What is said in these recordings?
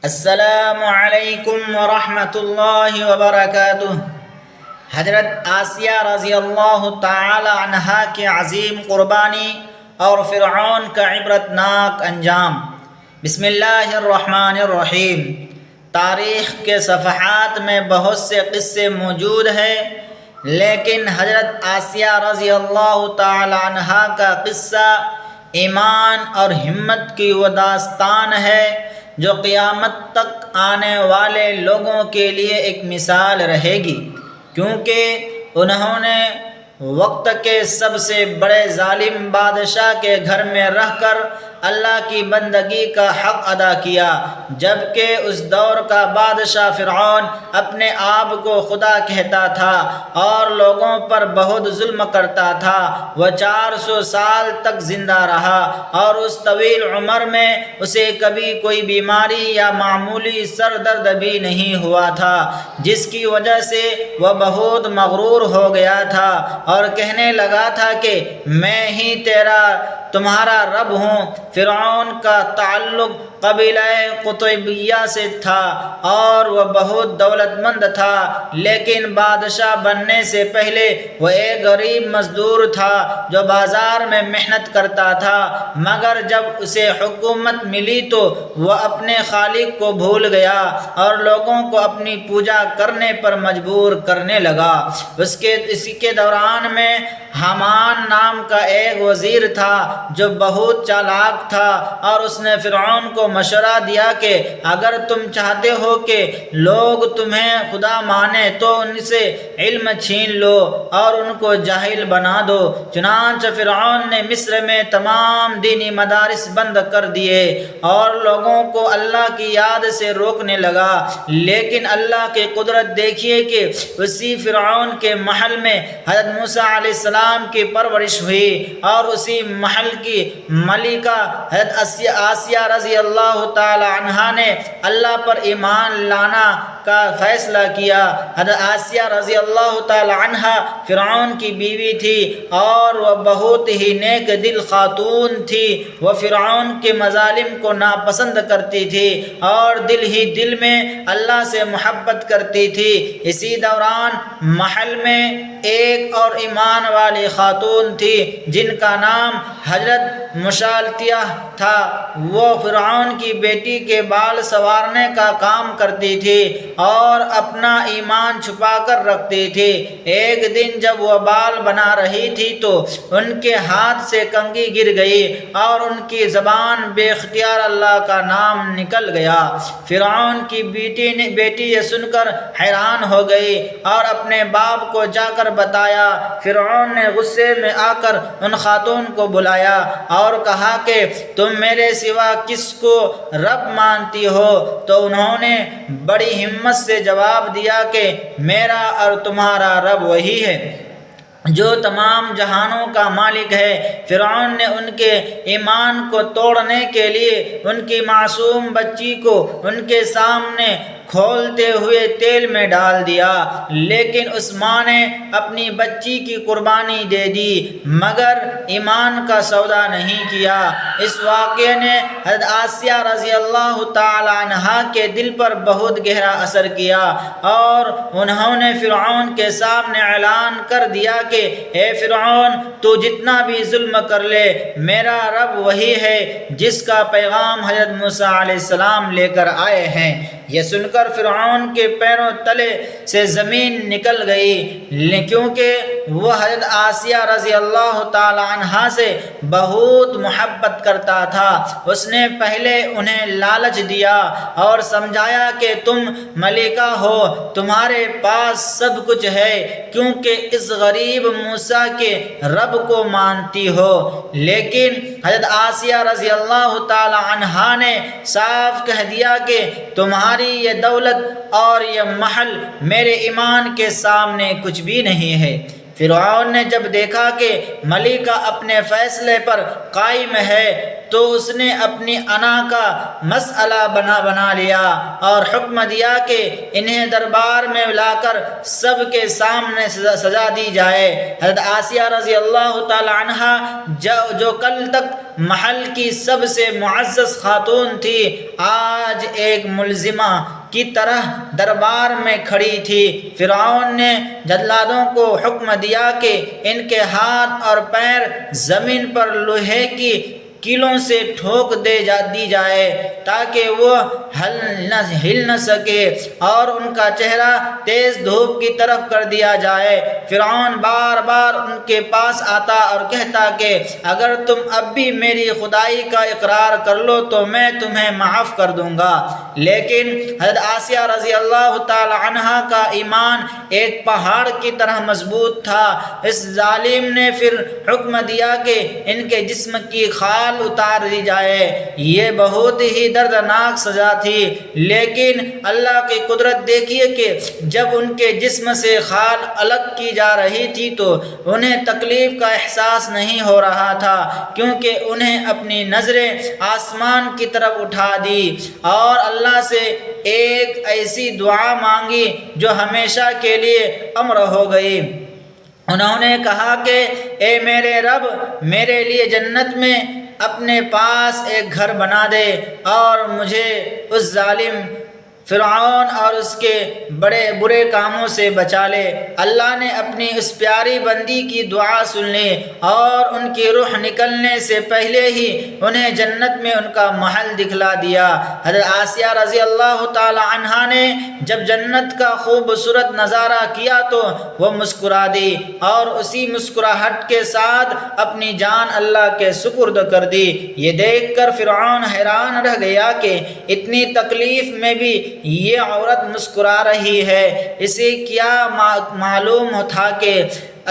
السلام علیکم ورحمۃ اللہ وبرکاتہ۔ حضرت آسیہ رضی اللہ تعالی عنہا کی عظیم قربانی اور فرعون کا عبرتناک انجام۔ بسم اللہ الرحمن الرحیم۔ تاریخ کے صفحات میں بہت سے قصے موجود ہیں، لیکن حضرت آسیہ رضی اللہ تعالی عنہا کا قصہ ایمان اور ہمت کی وہ داستان ہے جو قیامت تک آنے والے لوگوں کے لیے ایک مثال رہے گی، کیونکہ انہوں نے وقت کے سب سے بڑے ظالم بادشاہ کے گھر میں رہ کر اللہ کی بندگی کا حق ادا کیا، جبکہ اس دور کا بادشاہ فرعون اپنے آپ کو خدا کہتا تھا اور لوگوں پر بہت ظلم کرتا تھا۔ وہ 400 سال تک زندہ رہا اور اس طویل عمر میں اسے کبھی کوئی بیماری یا معمولی سر درد بھی نہیں ہوا تھا، جس کی وجہ سے وہ بہت مغرور ہو گیا تھا اور کہنے لگا تھا کہ میں ہی تمہارا رب ہوں۔ فرعون کا تعلق قبیلہ قطیبیہ سے تھا اور وہ بہت دولت مند تھا، لیکن بادشاہ بننے سے پہلے وہ ایک غریب مزدور تھا جو بازار میں محنت کرتا تھا، مگر جب اسے حکومت ملی تو وہ اپنے خالق کو بھول گیا اور لوگوں کو اپنی پوجا کرنے پر مجبور کرنے لگا۔ اسی کے دوران میں حامان نام کا ایک وزیر تھا جو بہت چالاک تھا، اور اس نے فرعون کو مشورہ دیا کہ اگر تم چاہتے ہو کہ لوگ تمہیں خدا مانے تو ان سے علم چھین لو اور ان کو جاہل بنا دو۔ چنانچہ فرعون نے مصر میں تمام دینی مدارس بند کر دیے اور لوگوں کو اللہ کی یاد سے روکنے لگا، لیکن اللہ کی قدرت دیکھیے کہ اسی فرعون کے محل میں حضرت موسیٰ علیہ السلام کی پرورش ہوئی، اور اسی محل کی ملکہ حضرت آسیہ رضی اللہ تعالی عنہا نے اللہ پر ایمان لانا کا فیصلہ کیا۔ حضرت آسیہ رضی اللہ تعالی عنہا فرعون کی بیوی تھی اور وہ بہت ہی نیک دل خاتون تھی۔ وہ فرعون کے مظالم کو ناپسند کرتی تھی اور دل ہی دل میں اللہ سے محبت کرتی تھی۔ اسی دوران محل میں ایک اور ایمان والی خاتون تھی جن کا نام حضرت مشالتیہ تھا۔ وہ فرعون کی بیٹی کے بال سنوارنے کا کام کرتی تھی اور اپنا ایمان چھپا کر رکھتی تھی۔ ایک دن جب وہ بال بنا رہی تھی تو ان کے ہاتھ سے کنگھی گر گئی اور ان کی زبان بے اختیار اللہ کا نام نکل گیا۔ فرعون کی بیٹی یہ سن کر حیران ہو گئی اور اپنے باپ کو جا کر بتایا۔ فرعون نے غصے میں آ کر ان خاتون کو بلایا اور کہا کہ تم میرے سوا کس کو رب مانتی ہو؟ تو انہوں نے بڑی ہمت سے جواب دیا کہ میرا اور تمہارا رب وہی ہے جو تمام جہانوں کا مالک ہے۔ فرعون نے ان کے ایمان کو توڑنے کے لیے ان کی معصوم بچی کو ان کے سامنے کھولتے ہوئے تیل میں ڈال دیا، لیکن اس ماں نے اپنی بچی کی قربانی دے دی مگر ایمان کا سودا نہیں کیا۔ اس واقعے نے حضرت آسیہ رضی اللہ تعالی عنہا کے دل پر بہت گہرا اثر کیا اور انہوں نے فرعون کے سامنے اعلان کر دیا کہ اے فرعون، تو جتنا بھی ظلم کر لے، میرا رب وہی ہے جس کا پیغام حضرت موسیٰ علیہ السلام لے کر آئے ہیں۔ یہ سن کر فرعون کے پیروں تلے سے زمین نکل گئی، کیونکہ وہ حضرت آسیہ رضی اللہ تعالی عنہا سے بہت محبت کرتا تھا۔ اس نے پہلے انہیں لالچ دیا اور سمجھایا کہ تم ملکہ ہو، تمہارے پاس سب کچھ ہے کیونکہ اس غریب موسیٰ کے رب کو مانتی ہو، لیکن حضرت آسیہ رضی اللہ تعالی عنہا نے صاف کہہ دیا کہ تمہاری یہ دولت اور یہ محل میرے ایمان کے سامنے کچھ بھی نہیں ہے۔ فرعون نے جب دیکھا کہ ملکہ اپنے فیصلے پر قائم ہے تو اس نے اپنی انا کا مسئلہ بنا لیا اور حکم دیا کہ انہیں دربار میں لا کر سب کے سامنے سزا دی جائے۔ حضرت آسیہ رضی اللہ تعالی عنہا جو کل تک محل کی سب سے معزز خاتون تھی، آج ایک ملزمہ کی طرح دربار میں کھڑی تھی۔ فرعون نے جلادوں کو حکم دیا کہ ان کے ہاتھ اور پیر زمین پر لوہے کی کیلوں سے ٹھوک دی جائے تاکہ وہ ہل نہ سکے اور ان کا چہرہ تیز دھوپ کی طرف کر دیا جائے۔ فرعون بار بار ان کے پاس آتا اور کہتا کہ اگر تم اب بھی میری خدائی کا اقرار کر لو تو میں تمہیں معاف کر دوں گا، لیکن حضرت آسیہ رضی اللہ تعالی عنہا کا ایمان ایک پہاڑ کی طرح مضبوط تھا۔ اس ظالم نے پھر حکم دیا کہ ان کے جسم کی خال اتار دی جائے۔ یہ بہت ہی دردناک سزا تھی، لیکن اللہ کی قدرت دیکھیے کہ جب ان کے جسم سے خال الگ کی جا رہی تھی تو انہیں تکلیف کا احساس نہیں ہو رہا تھا، کیونکہ انہیں اپنی نظریں آسمان کی طرف اٹھا دی اور اللہ سے ایک ایسی دعا مانگی جو ہمیشہ کے لیے امر ہو گئی۔ انہوں نے کہا کہ اے میرے رب، میرے لیے جنت میں اپنے پاس ایک گھر بنا دے اور مجھے اس ظالم فرعون اور اس کے بڑے برے کاموں سے بچا لے۔ اللہ نے اپنی اس پیاری بندی کی دعا سن لی اور ان کی روح نکلنے سے پہلے ہی انہیں جنت میں ان کا محل دکھلا دیا۔ حضرت آسیہ رضی اللہ تعالی عنہا نے جب جنت کا خوبصورت نظارہ کیا تو وہ مسکرا دی اور اسی مسکراہٹ کے ساتھ اپنی جان اللہ کے سپرد کر دی۔ یہ دیکھ کر فرعون حیران رہ گیا کہ اتنی تکلیف میں بھی یہ عورت مسکرا رہی ہے، اسے کیا معلوم تھا کہ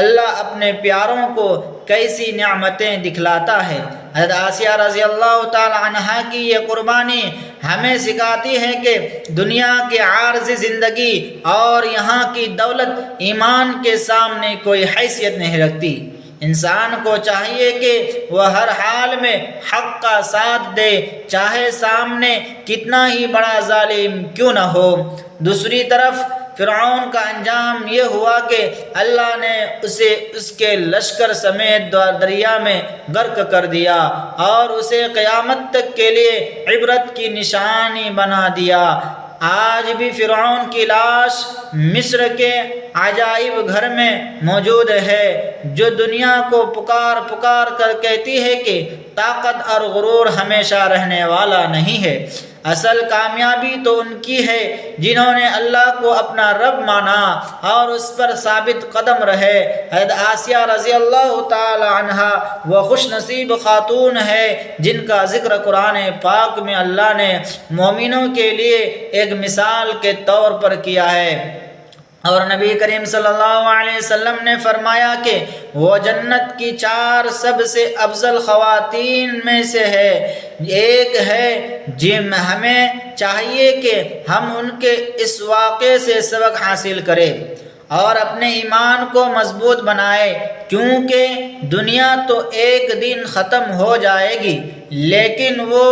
اللہ اپنے پیاروں کو کیسی نعمتیں دکھلاتا ہے۔ حضرت آسیہ رضی اللہ تعالی عنہا کی یہ قربانی ہمیں سکھاتی ہے کہ دنیا کی عارضی زندگی اور یہاں کی دولت ایمان کے سامنے کوئی حیثیت نہیں رکھتی۔ انسان کو چاہیے کہ وہ ہر حال میں حق کا ساتھ دے، چاہے سامنے کتنا ہی بڑا ظالم کیوں نہ ہو۔ دوسری طرف فرعون کا انجام یہ ہوا کہ اللہ نے اسے اس کے لشکر سمیت دریا میں غرق کر دیا اور اسے قیامت تک کے لیے عبرت کی نشانی بنا دیا۔ آج بھی فرعون کی لاش مصر کے عجائب گھر میں موجود ہے، جو دنیا کو پکار پکار کر کہتی ہے کہ طاقت اور غرور ہمیشہ رہنے والا نہیں ہے۔ اصل کامیابی تو ان کی ہے جنہوں نے اللہ کو اپنا رب مانا اور اس پر ثابت قدم رہے۔ حضرت آسیہ رضی اللہ تعالی عنہا وہ خوش نصیب خاتون ہے جن کا ذکر قرآن پاک میں اللہ نے مومنوں کے لیے ایک مثال کے طور پر کیا ہے، اور نبی کریم صلی اللہ علیہ وسلم نے فرمایا کہ وہ جنت کی 4 سب سے افضل خواتین میں سے ہے۔ ایک ہے جن ہمیں چاہیے کہ ہم ان کے اس واقعے سے سبق حاصل کریں اور اپنے ایمان کو مضبوط بنائے، کیونکہ دنیا تو ایک دن ختم ہو جائے گی، لیکن وہ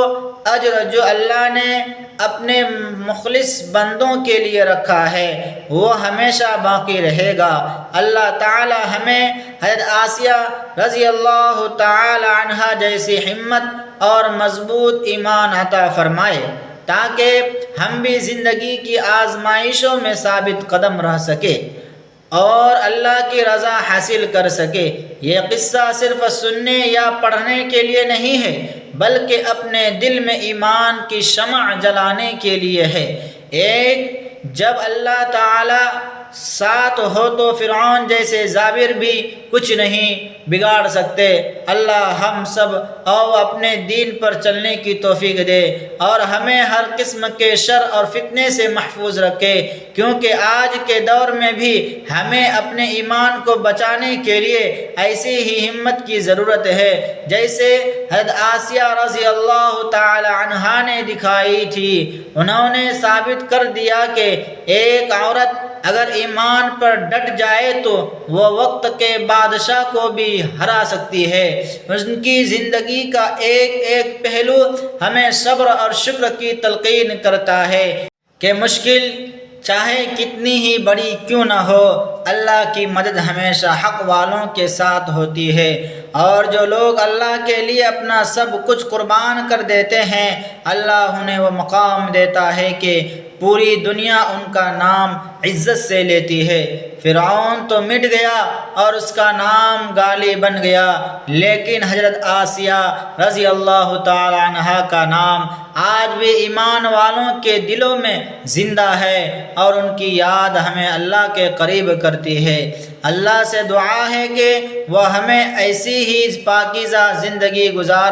اجر جو اللہ نے اپنے مخلص بندوں کے لیے رکھا ہے وہ ہمیشہ باقی رہے گا۔ اللہ تعالی ہمیں حضرت آسیہ رضی اللہ تعالی عنہا جیسی ہمت اور مضبوط ایمان عطا فرمائے تاکہ ہم بھی زندگی کی آزمائشوں میں ثابت قدم رہ سکے اور اللہ کی رضا حاصل کر سکے۔ یہ قصہ صرف سننے یا پڑھنے کے لیے نہیں ہے، بلکہ اپنے دل میں ایمان کی شمع جلانے کے لیے ہے۔ جب اللہ تعالی ساتھ ہو تو فرعون جیسے جابر بھی کچھ نہیں بگاڑ سکتے۔ اللہ ہم سب اور اپنے دین پر چلنے کی توفیق دے اور ہمیں ہر قسم کے شر اور فتنے سے محفوظ رکھے، کیونکہ آج کے دور میں بھی ہمیں اپنے ایمان کو بچانے کے لیے ایسی ہی ہمت کی ضرورت ہے جیسے حضرت آسیہ رضی اللہ تعالی عنہا نے دکھائی تھی۔ انہوں نے ثابت کر دیا کہ ایک عورت اگر ایمان پر ڈٹ جائے تو وہ وقت کے بادشاہ کو بھی ہرا سکتی ہے۔ ان کی زندگی کا ایک ایک پہلو ہمیں صبر اور شکر کی تلقین کرتا ہے کہ مشکل چاہے کتنی ہی بڑی کیوں نہ ہو، اللہ کی مدد ہمیشہ حق والوں کے ساتھ ہوتی ہے، اور جو لوگ اللہ کے لیے اپنا سب کچھ قربان کر دیتے ہیں، اللہ انہیں وہ مقام دیتا ہے کہ پوری دنیا ان کا نام عزت سے لیتی ہے۔ فرعون تو مٹ گیا اور اس کا نام گالی بن گیا، لیکن حضرت آسیہ رضی اللہ تعالی عنہا کا نام آج بھی ایمان والوں کے دلوں میں زندہ ہے، اور ان کی یاد ہمیں اللہ کے قریب کرتی ہے۔ اللہ سے دعا ہے کہ وہ ہمیں ایسی ہی پاکیزہ زندگی گزار